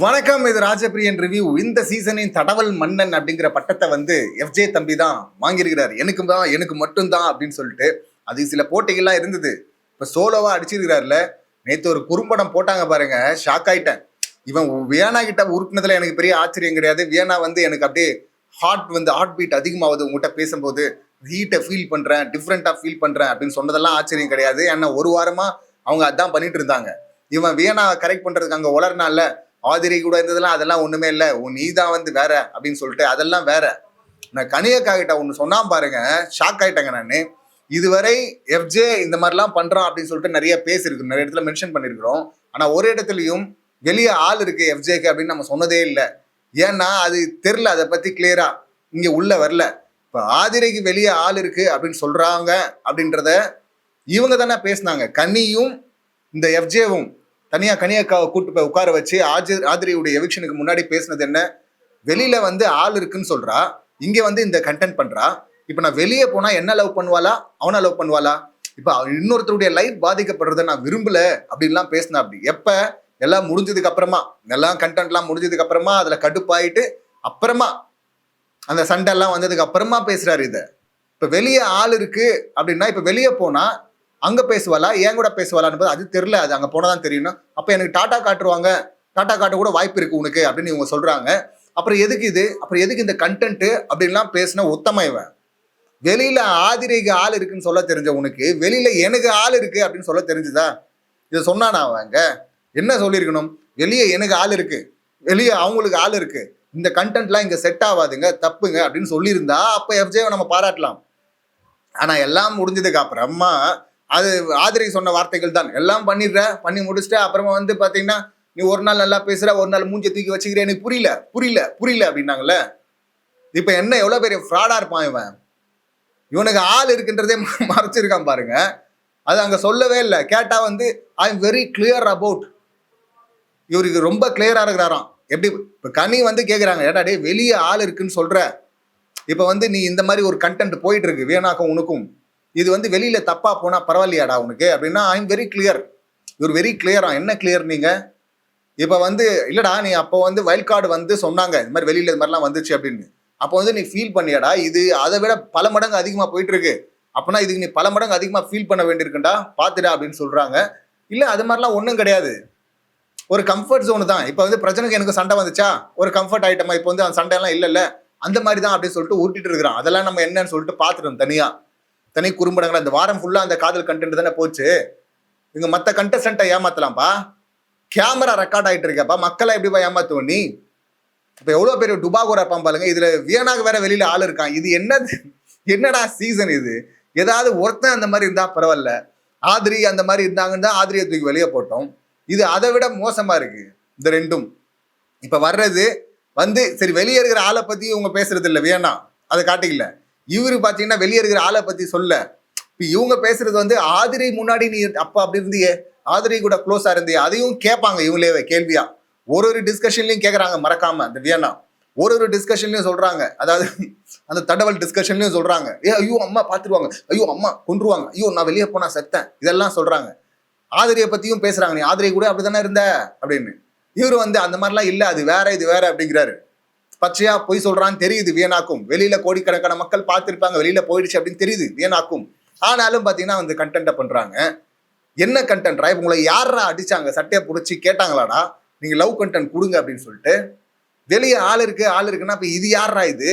வணக்கம், இது ராஜபிரியன் ரிவ்யூ. இந்த சீசனின் தடவல் மன்னன் அப்படிங்கிற பட்டத்தை வந்து எஃப்ஜே தம்பி தான் வாங்கியிருக்கிறார். எனக்கு மட்டும்தான் அப்படின்னு சொல்லிட்டு அது சில போட்டிகள்லாம் இருந்தது. இப்போ சோலோவா அடிச்சிருக்கிறாருல. நேற்று ஒரு குறும்படம் போட்டாங்க பாருங்க, ஷாக் ஆயிட்டேன். இவன் வியனா கிட்ட உருட்டினதுல எனக்கு பெரிய ஆச்சரியம் கிடையாது. வியனா வந்து எனக்கு அப்படியே ஹார்ட் பீட் அதிகமாகுது உங்ககிட்ட பேசும்போது. ஹீட்டை ஃபீல் பண்றேன், டிஃப்ரெண்டா ஃபீல் பண்றேன் அப்படின்னு சொன்னதெல்லாம் ஆச்சரியம் கிடையாது. ஏன்னா ஒரு வாரமா அவங்க அதான் பண்ணிட்டு இருந்தாங்க. இவன் வியனா கரெக்ட் பண்றதுக்கு அங்க வளர்னால ஆதிரி கூட இருந்ததெல்லாம் அதெல்லாம் ஒண்ணுமே இல்லை, நீ தான் வந்து வேற அப்படின்னு சொல்லிட்டு அதெல்லாம் வேற. நான் கனியக்கா கிட்ட ஒன்று சொன்னா பாருங்க, ஷாக் ஆயிட்டேங்க நான். இதுவரை எஃப்ஜே இந்த மாதிரிலாம் பண்றான் அப்படின்னு சொல்லிட்டு நிறைய பேசிருக்கு, நிறைய இடத்துல மென்ஷன் பண்ணிருக்கிறோம். ஆனா ஒரு இடத்துலயும் வெளியே ஆள் இருக்கு எஃப்ஜேக்கு அப்படின்னு நம்ம சொன்னதே இல்லை. ஏன்னா அது தெரியல, அதை பத்தி கிளியரா இங்க உள்ள வரல. இப்ப ஆதிரைக்கு வெளியே ஆள் இருக்கு அப்படின்னு சொல்றாங்க அப்படின்றத இவங்க தானே பேசினாங்க. கனியும் இந்த எஃப்ஜேவும் தனியா கனியக்காவை கூட்டு போய் உட்கார வச்சு ஆதிரியுடைய எவிக்ஷனுக்கு முன்னாடி பேசினது என்ன, வெளியில வந்து ஆள் இருக்குன்னு சொல்றா, இங்க வந்து இந்த கண்டென்ட் பண்றா. இப்ப நான் வெளியே போனா என்ன லவ் பண்ணுவாளா, அவனை லவ் பண்ணுவாளா? இப்ப இன்னொருத்தருடைய லைஃப் பாதிக்கப்படுறத நான் விரும்பல அப்படின்லாம் பேசினா. அப்படி எப்ப எல்லாம் முடிஞ்சதுக்கு அப்புறமா, எல்லாம் கண்டென்ட்லாம் முடிஞ்சதுக்கு அப்புறமா அதுல கடுப்பாயிட்டு அப்புறமா அந்த சண்டை எல்லாம் வந்ததுக்கு அப்புறமா பேசுறாரு இத. இப்ப வெளியே ஆள் இருக்கு அப்படின்னா இப்ப வெளியே போனா அங்க பேசுவாளா, ஏன் கூட பேசுவாளான்னு அது தெரியல. அது அங்க போனதான் தெரியணும். அப்ப எனக்கு டாட்டா காட்டுருவாங்க, டாட்டா காட்ட கூட வாய்ப்பு இருக்கு உனக்கு அப்படின்னு இவங்க சொல்றாங்க. அப்புறம் எதுக்கு இது, அப்புறம் எதுக்கு இந்த கண்டென்ட் அப்படின்லாம் பேசின உத்தம இவன். வெளியில ஆதிரைக்கு ஆள் இருக்குன்னு சொல்ல தெரிஞ்ச உனக்கு வெளியில எனக்கு ஆள் இருக்கு அப்படின்னு சொல்ல தெரிஞ்சுதா? இதை சொன்னானா அவங்க? என்ன சொல்லியிருக்கணும்? வெளியே எனக்கு ஆள் இருக்கு, வெளியே அவங்களுக்கு ஆள் இருக்கு, இந்த கண்டென்ட்லாம் இங்க செட் ஆகாதுங்க, தப்புங்க அப்படின்னு சொல்லியிருந்தா அப்ப எஃப்ஜேவை நம்ம பாராட்டலாம். ஆனா எல்லாம் முடிஞ்சதுக்கு அப்புறமா அது ஆதிரை சொன்ன வார்த்தைகள் தான். எல்லாம் பண்ணி முடிச்சுட்டு அப்புறமா வந்து பாத்தீங்கன்னா, நீ ஒரு நாள் நல்லா பேசுற, ஒரு நாள் மூஞ்ச தூக்கி வச்சுக்கிற, எனக்கு புரியல புரியல புரியல அப்படின்னாங்கல்ல. இப்ப என்ன எவ்வளவு பெரிய ஃப்ராடா இருப்பான் இவன். இவனுக்கு ஆள் இருக்குன்றதே மறைச்சிருக்கான் பாருங்க. அது அங்க சொல்லவே இல்லை. கேட்டா வந்து I am very clear about, இவருக்கு ரொம்ப கிளியரா இருக்கிறாராம். எப்படி இப்ப கனி வந்து கேக்குறாங்க, ஏடா டே வெளியே ஆள் இருக்குன்னு சொல்ற, இப்ப வந்து நீ இந்த மாதிரி ஒரு கண்டென்ட் போயிட்டு இருக்கு வேணாக்கும் உனக்கும், இது வந்து வெளியில தப்பா போனா பரவாயில்லையாடா உனக்கு அப்படின்னா, ஐ எம் வெரி கிளியர். இவர் வெரி கிளியரா. என்ன கிளியர் நீங்க? இப்ப வந்து இல்லடா, நீ அப்போ வந்து வைல்ட் கார்டு வந்து சொன்னாங்க இந்த மாதிரி வெளியில இது மாதிரிலாம் வந்துச்சு அப்படின்னு, அப்போ வந்து நீ ஃபீல் பண்ணியாடா, இது அதை விட பல மடங்கு அதிகமா போயிட்டு இருக்கு, அப்படின்னா இதுக்கு நீ பல மடங்கு அதிகமா ஃபீல் பண்ண வேண்டியிருக்குண்டா, பாத்துடா அப்படின்னு சொல்றாங்க. இல்ல அது மாதிரிலாம் ஒன்றும் கிடையாது, ஒரு கம்ஃபர்ட் ஜோனு தான். இப்போ வந்து பிரச்சனைக்கு எனக்கு சண்டை வந்துச்சா, ஒரு கம்ஃபர்ட் ஆயிட்டமா, இப்போ வந்து அந்த சண்டையெல்லாம் இல்லைல்ல, அந்த மாதிரி தான் அப்படின்னு சொல்லிட்டு ஊட்டிட்டு இருக்கிறான். அதெல்லாம் நம்ம என்னன்னு சொல்லிட்டு பார்த்துட்டோம் தனி குறும்படங்கள். அந்த வாரம் ஃபுல்லா அந்த காதல் கண்டென்ட் தானே போச்சு. இங்க மத்த கண்டஸ்டன்ட்டை ஏமாத்தலாம்ப்பா, கேமரா ரெக்கார்ட் ஆயிட்டு இருக்கப்பா, மக்களை எப்படிப்பா ஏமாத்துவ நீ? இப்ப எவ்வளவு பெரிய டுபாகோரா இருப்பான் பாருங்க. இதுல வியனாக வேற வெளியில ஆள் இருக்கான். இது என்னடா சீசன் இது? ஏதாவது ஒருத்தன் அந்த மாதிரி இருந்தா பரவாயில்ல, ஆதிரி அந்த மாதிரி இருந்தாங்கன்னா ஆதிரியை தூக்கி வெளியே போட்டோம். இது அதை விட மோசமா இருக்கு இந்த ரெண்டும். இப்ப வர்றது வந்து சரி, வெளியே இருக்கிற ஆளை பத்தி இவங்க பேசுறது இல்லை, வியனா அதை காட்டிக்கல. இவரு பாத்தீங்கன்னா வெளியே இருக்கிற ஆளை பத்தி சொல்ல. இப்ப இவங்க பேசுறது வந்து ஆதிரை முன்னாடி நீ அப்ப அப்படி இருந்தியே, ஆதிரை கூட க்ளோஸா இருந்தியே, அதையும் கேட்பாங்க இவங்களே கேள்வியா. ஒரு டிஸ்கஷன்லயும் கேட்கறாங்க மறக்காம அந்த வியனா. ஒரு டிஸ்கஷன்லயும் சொல்றாங்க, அதாவது அந்த தடவல் டிஸ்கஷன்லயும் சொல்றாங்க, ஐயோ அம்மா பாத்துருவாங்க, ஐயோ அம்மா கொன்றுவாங்க, ஐயோ நான் வெளியே போனா செத்தேன், இதெல்லாம் சொல்றாங்க. ஆதிரியை பத்தியும் பேசுறாங்க, நீ ஆதிரை கூட அப்படித்தானே இருந்த அப்படின்னு. இவரு வந்து அந்த மாதிரிலாம் இல்ல, அது வேற இது வேற அப்படிங்கிறாரு. பச்சையா பொய் சொல்றான்னு தெரியுது வியனாக்கும். வெளியில கோடிக்கணக்கான மக்கள் பார்த்திருப்பாங்க, வெளியில போயிடுச்சு அப்படின்னு தெரியுது வியனாக்கும். ஆனாலும் பாத்தீங்கன்னா வந்து கண்டென்ட்டை பண்றாங்க. என்ன கண்டென்ட்ரா? இப்ப உங்களை யாரா அடிச்சாங்க, சட்டையை புடிச்சு கேட்டாங்களாடா நீங்க லவ் கண்டென்ட் கொடுங்க அப்படின்னு சொல்லிட்டு? வெளியே ஆள் இருக்குன்னா இப்ப இது யாரா இது?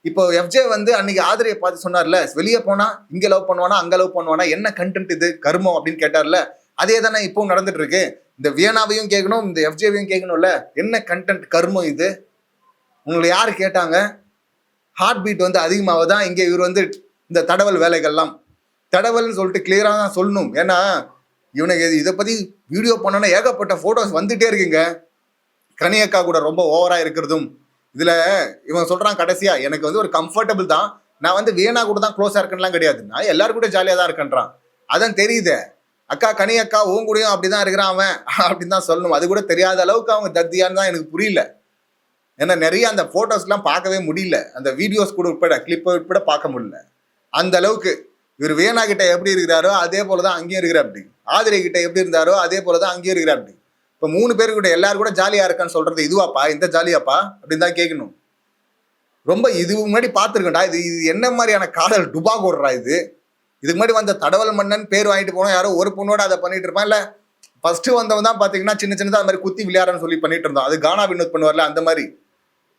இப்போ எஃப்ஜே வந்து அன்னைக்கு ஆதிரியை பார்த்து சொன்னார்ல, வெளியே போனா இங்க லவ் பண்ணுவானா அங்க லவ் பண்ணுவானா, என்ன கண்டென்ட் இது கர்மம் அப்படின்னு கேட்டார்ல, அதே தானே இப்போ நடந்துட்டு இருக்கு. இந்த வியனாவையும் கேட்கணும், இந்த எஃப்ஜேவையும் கேட்கணும்ல, என்ன கண்டென்ட் கர்மம் இது? உங்களை யாரு கேட்டாங்க? ஹார்ட் பீட் வந்து அதிகமாகதான் இங்கே. இவர் வந்து இந்த தடவல் வேலைகள்லாம் தடவல்னு சொல்லிட்டு கிளியரா தான் சொல்லணும். ஏன்னா இவனுக்கு இதை பத்தி வீடியோ பண்ணோன்னா ஏகப்பட்ட போட்டோஸ் வந்துட்டே இருக்குங்க. கனியக்கா கூட ரொம்ப ஓவரா இருக்கிறதும் இதுல. இவன் சொல்றான் கடைசியா, எனக்கு வந்து ஒரு கம்ஃபர்டபுள் தான், நான் வந்து வேணா கூட தான் க்ளோஸா இருக்கேன்லாம் கிடையாது, நான் எல்லாரும் கூட ஜாலியா தான் இருக்கேன்றான். அதான் தெரியுது அக்கா, கனியக்கா உன் கூடயும் அப்படிதான் இருக்கிறான் அவன் அப்படின்னு தான் சொல்லணும். அது கூட தெரியாத அளவுக்கு அவங்க தத்தியான்னு தான் எனக்கு புரியல. ஏன்னா நிறைய அந்த போட்டோஸ்லாம் பார்க்கவே முடியல, அந்த வீடியோஸ் கூட உட்பட கிளிப் உட்பட பார்க்க முடியல. அந்த அளவுக்கு இவர் வேணா கிட்ட எப்படி இருக்கிறாரோ அதே போலதான் அங்கேயும் இருக்கிற. அப்படி ஆதிரை கிட்ட எப்படி இருந்தாரோ அதே போலதான் அங்கேயும் இருக்கிற. அப்படி இப்ப 3 பேரு கூட எல்லாரும் கூட ஜாலியா இருக்கான்னு சொல்றது இதுவாப்பா, இந்த ஜாலியாப்பா அப்படின்னு தான் கேட்கணும். ரொம்ப இதுக்கு முன்னாடி பார்த்துருக்கேன்டா, இது இது என்ன மாதிரியான காதல் டுபாகோடுறா இது. இதுக்கு முன்னாடி வந்த தடவல் மன்னன் பேர் வாங்கிட்டு போனோம், யாரோ ஒரு பொண்ணோட அதை பண்ணிட்டு இருப்பான். இல்ல ஃபர்ஸ்ட் வந்தவன் தான் பாத்தீங்கன்னா சின்ன சின்னதா அது மாதிரி குத்தி விளையாடுன்னு சொல்லி பண்ணிட்டு இருந்தோம். அது கானா வினோத் பண்ணுவார்ல அந்த மாதிரி.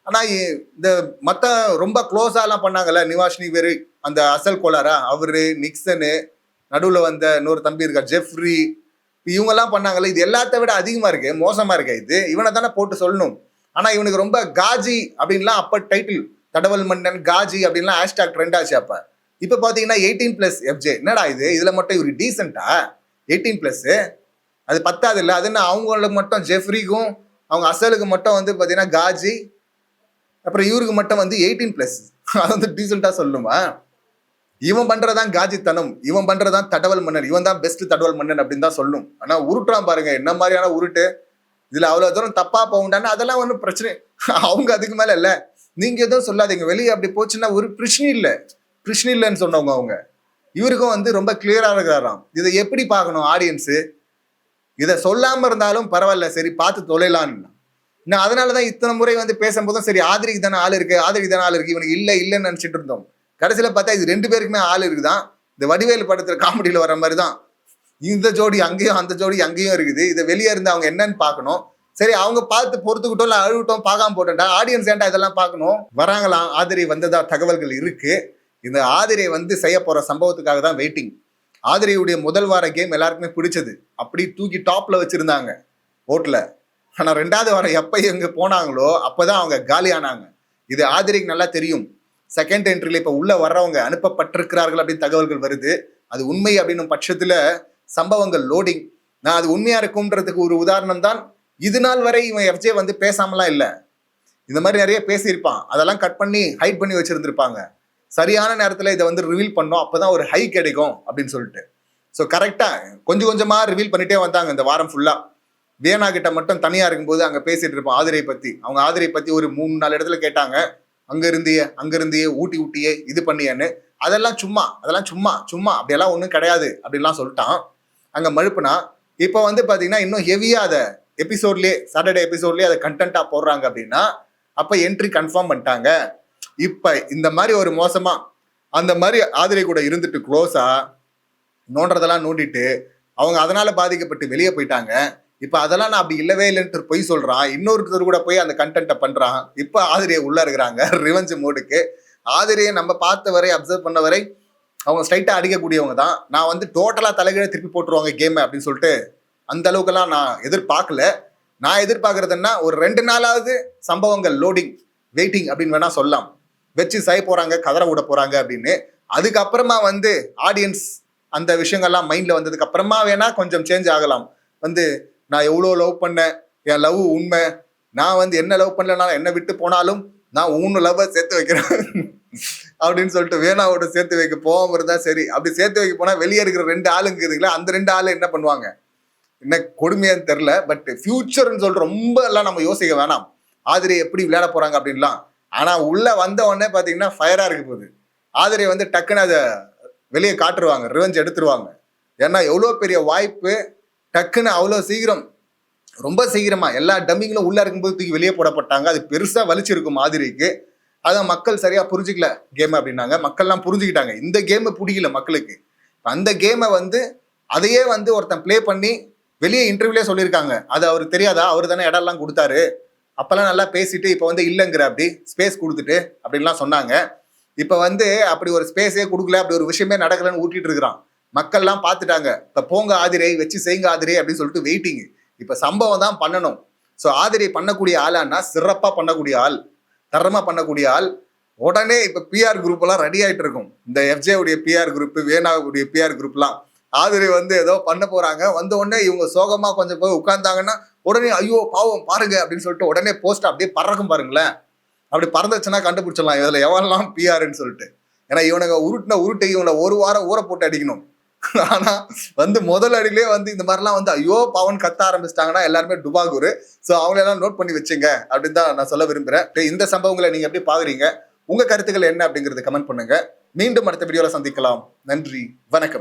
ஆனா இந்த மத்த ரொம்ப க்ளோஸா எல்லாம் பண்ணாங்கல்ல, நிவாஷினி வேறு, அந்த அசல் கோலாரா அவரு, நிக்சனு, நடுவுல வந்த இன்னொரு தம்பி இருக்கா ஜெஃப்ரி, இவங்க எல்லாம் பண்ணாங்கல்ல, இது எல்லாத்த விட அதிகமா இருக்கு, மோசமா இருக்கு இது. இவனை தானே போட்டு சொல்லணும். ஆனா இவனுக்கு ரொம்ப காஜி அப்படின்லாம் அப்ப டைட்டில், தடவல் மன்னன் காஜி அப்படின்லாம் ஹேஷ்டாக் ட்ரெண்ட் ஆச்சு அப்ப. இப்ப பாத்தீங்கன்னா 18+ எஃப்ஜே. என்னடா இது, இதுல மட்டும் இவரு டீசென்டா 18+, அது பத்தாது இல்ல. அது என்ன அவங்களுக்கு மட்டும் ஜெஃப்ரிக்கும் அவங்க அசலுக்கு மட்டும் வந்து பாத்தீங்கன்னா காஜி, அப்புறம் இவருக்கு மட்டும் வந்து 18+, அது வந்து டீசென்டா சொல்லணுமா? இவன் பண்றதான் காஜித்தனம், இவன் பண்றதான் தடவல் மன்னன், இவன் தான் பெஸ்ட் தடவல் மன்னன் அப்படின்னு தான் சொல்லணும். ஆனா உருட்டுறான் பாருங்க, என்ன மாதிரியான உருட்டு. இதுல அவ்வளவு தூரம் தப்பா போகுண்டான்னு அதெல்லாம் ஒன்றும் பிரச்சனை அவங்க அதுக்கு மேல இல்ல. நீங்க எதுவும் சொல்லாதீங்க, வெளியே அப்படி போச்சுன்னா ஒரு பிரச்சனை இல்லைன்னு சொன்னவங்க அவங்க. இவருக்கும் வந்து ரொம்ப கிளியரா இருக்கிறாராம். இதை எப்படி பார்க்கணும் ஆடியன்ஸு? இதை சொல்லாம இருந்தாலும் பரவாயில்ல, சரி பார்த்து தொலைலான்னு. நான் அதனாலதான் இத்தனை முறை வந்து பேசும்போதும் சரி ஆதிரிக்கு தானே ஆள் இருக்கு, இவனுக்கு இல்லைன்னு நினைச்சிட்டு இருந்தோம். கடைசியில பார்த்தா இது 2 பேருக்குமே ஆள் இருக்குதான். இந்த வடிவேலு படத்துல காமெடியில வர மாதிரி தான், இந்த ஜோடி அங்கேயும் அந்த ஜோடி அங்கேயும் இருக்குது. இதை வெளியே இருந்து அவங்க என்னன்னு பார்க்கணும். சரி அவங்க பார்த்து பொறுத்துக்கிட்டோம், இல்லை அழுவிட்டோம், பார்க்காம போட்டோம்டா, ஆடியன்ஸ் ஏன்டா இதெல்லாம் பார்க்கணும்? வராங்களாம், ஆதிரை வந்ததா தகவல்கள் இருக்கு. இந்த ஆதிரை வந்து செய்ய போற சம்பவத்துக்காக தான் வெயிட்டிங். ஆதிரையுடைய முதல் வார கேம் எல்லாருக்குமே பிடிச்சது, அப்படி தூக்கி டாப்ல வச்சிருந்தாங்க ஓட்ல. ஆனா 2வது வாரம் எப்ப எங்க போனாங்களோ அப்பதான் அவங்க காலி ஆனாங்க. இது ஆதிரைக்கு நல்லா தெரியும். செகண்ட் என்ட்ரில இப்ப உள்ள வர்றவங்க அனுப்பப்பட்டிருக்கிறார்கள் அப்படின்னு தகவல்கள் வருது. அது உண்மை அப்படின்னும் பட்சத்துல சம்பவங்கள் லோடிங். நான் அது உண்மையா இருக்கும்ன்றதுக்கு ஒரு உதாரணம் தான், இது நாள் வரை இவன் எஃப்ஜே வந்து பேசாமலாம் இல்லை. இந்த மாதிரி நிறைய பேசியிருப்பான், அதெல்லாம் கட் பண்ணி ஹைட் பண்ணி வச்சிருந்திருப்பாங்க. சரியான நேரத்துல இதை வந்து ரிவீல் பண்ணோம், அப்பதான் ஒரு ஹை கிடைக்கும் அப்படின்னு சொல்லிட்டு. ஸோ கரெக்டா கொஞ்சம் கொஞ்சமா ரிவீல் பண்ணிட்டே வந்தாங்க இந்த வாரம் ஃபுல்லா. வேணா கிட்ட மட்டும் தனியா இருக்கும்போது அங்க பேசிட்டு இருப்போம் ஆதிரை பத்தி. அவங்க ஆதிரை பத்தி ஒரு 3-4 இடத்துல கேட்டாங்க, அங்க இருந்தியே ஊட்டியே இது பண்ணியன்னு. அதெல்லாம் சும்மா அப்படியெல்லாம் ஒன்றும் கிடையாது அப்படின்லாம் சொல்லிட்டான். அங்க மழுப்புனா இப்போ வந்து பாத்தீங்கன்னா இன்னும் ஹெவியா அதை எபிசோட்லயே, சாட்டர்டே எபிசோட்லயே அதை கண்டென்ட்டா போடுறாங்க அப்படின்னா அப்ப என்ட்ரி கன்ஃபார்ம் பண்ணிட்டாங்க. இப்ப இந்த மாதிரி ஒரு மோசமா அந்த மாதிரி ஆதிரை கூட இருந்துட்டு க்ளோஸா நோண்டுறதெல்லாம் நோண்டிட்டு அவங்க அதனால பாதிக்கப்பட்டு வெளியே போயிட்டாங்க. இப்ப அதெல்லாம் நான் அப்படி இல்லவே இல்லைன்னு பொய் சொல்றான். இன்னொருத்தர் கூட போய் அந்த கண்டென்ட்டை பண்றான். இப்ப ஆதிரியை உள்ள இருக்கிறாங்க ரிவெஞ்ச் மோடுக்கு. ஆதிரியை நம்ம பார்த்த வரை, அப்சர்வ் பண்ண வரை அவங்க ஸ்ட்ரைட்டா அடிக்கக்கூடியவங்க தான். நான் வந்து டோட்டலா தலைகீழ திருப்பி போட்டுருவாங்க கேம் அப்படின்னு சொல்லிட்டு அந்த அளவுக்குலாம் நான் எதிர்பார்க்கல. நான் எதிர்பார்க்கறதுன்னா ஒரு 2 நாளாவது சம்பவங்கள் லோடிங் வெயிட்டிங் அப்படின்னு வேணா சொல்லலாம். வச்சு செய்ய போறாங்க, கதற விட போறாங்க அப்படின்னு. அதுக்கப்புறமா வந்து ஆடியன்ஸ் அந்த விஷயங்கள்லாம் மைண்ட்ல வந்ததுக்கு அப்புறமா வேணா கொஞ்சம் சேஞ்ச் ஆகலாம். வந்து நான் எவ்வளோ லவ் பண்ணேன், என் லவ் உண்மை, நான் வந்து என்ன லவ் பண்ணலனாலும் என்ன விட்டு போனாலும் நான் 3 லவ்வை சேர்த்து வைக்கிறேன் அப்படின்னு சொல்லிட்டு வேணாவோட சேர்த்து வைக்க போகாம இருந்தா சரி. அப்படி சேர்த்து வைக்க போனா வெளியே இருக்கிற 2 ஆளுங்க இருக்குதுங்களா, அந்த 2 ஆளு என்ன பண்ணுவாங்க என்ன கொடுமையான்னு தெரியல. பட் ஃபியூச்சர்ன்னு சொல்லிட்டு ரொம்ப எல்லாம் நம்ம யோசிக்க வேணாம், ஆதிரை எப்படி விளையாட போறாங்க அப்படின்லாம். ஆனா உள்ள வந்த உடனே பாத்தீங்கன்னா ஃபயரா இருக்க போகுது. ஆதிரை வந்து டக்குன்னு அதை வெளியே காட்டுருவாங்க, ரிவெஞ்ச் எடுத்துருவாங்க. ஏன்னா எவ்வளோ பெரிய வாய்ப்பு, டக்குன்னு அவ்வளோ சீக்கிரம், ரொம்ப சீக்கிரமா எல்லா டம்மிங்களும் உள்ள இருக்கும்போது தூக்கி வெளியே போடப்பட்டாங்க. அது பெருசா வலிச்சிருக்கும் ஆதிரைக்கு. அதான் மக்கள் சரியா புரிஞ்சுக்கல கேம் அப்படின்னாங்க. மக்கள்லாம் புரிஞ்சுக்கிட்டாங்க, இந்த கேமை பிடிக்கல மக்களுக்கு. அந்த கேமை வந்து அதையே வந்து ஒருத்தன் பிளே பண்ணி வெளியே இன்டர்வியூலே சொல்லியிருக்காங்க. அது அவருக்கு தெரியாதா, அவர் தானே இடம்லாம் கொடுத்தாரு, அப்பெல்லாம் நல்லா பேசிட்டு இப்போ வந்து இல்லைங்கிற அப்படி ஸ்பேஸ் கொடுத்துட்டு அப்படின்லாம் சொன்னாங்க. இப்போ வந்து அப்படி ஒரு ஸ்பேஸே கொடுக்கல, அப்படி ஒரு விஷயமே நடக்கலன்னு ஊட்டிட்டு இருக்கிறான். மக்கள்லாம் பார்த்துட்டாங்க. இப்போ போங்க ஆதிரை, வச்சு செய்யுங்க ஆதிரை அப்படின்னு சொல்லிட்டு வெயிட்டிங். இப்போ சம்பவம் தான் பண்ணணும். ஸோ ஆதிரை பண்ணக்கூடிய ஆளான்னா சிறப்பாக பண்ணக்கூடிய ஆள், தரமாக பண்ணக்கூடிய ஆள். உடனே இப்போ பிஆர் குரூப் எல்லாம் ரெடி ஆகிட்டு இருக்கும். இந்த எஃப்ஜே உடைய பிஆர் குரூப், வேணாவுடைய பிஆர் குரூப்லாம் ஆதிரை வந்து ஏதோ பண்ண போறாங்க. வந்த உடனே இவங்க சோகமா கொஞ்சம் போய் உட்கார்ந்தாங்கன்னா உடனே ஐயோ பாவம் பாருங்க அப்படின்னு சொல்லிட்டு உடனே போஸ்ட் அப்படியே பறக்கும் பாருங்களேன். அப்படி பறந்துச்சுன்னா கண்டுபிடிச்சிடலாம் இதுல எவெல்லாம் பிஆர்ன்னு சொல்லிட்டு. ஏன்னா இவனுங்க உருட்டை இவனை ஒரு வாரம் ஊற போட்டு அடிக்கணும். ஆனா வந்து முதல் அடியிலே வந்து இந்த மாதிரிலாம் வந்து ஐயோ பாவன் கத்த ஆரம்பிச்சிட்டாங்கன்னா எல்லாருமே டுபாகூர். ஸோ அவங்களெல்லாம் நோட் பண்ணி வச்சுங்க அப்படின்னு தான் நான் சொல்ல விரும்புறேன். இந்த சம்பவங்களை நீங்க எப்படி பாக்குறீங்க, உங்க கருத்துக்கள் என்ன அப்படிங்கறத கமெண்ட் பண்ணுங்க. மீண்டும் அடுத்த வீடியோல சந்திக்கலாம். நன்றி, வணக்கம்.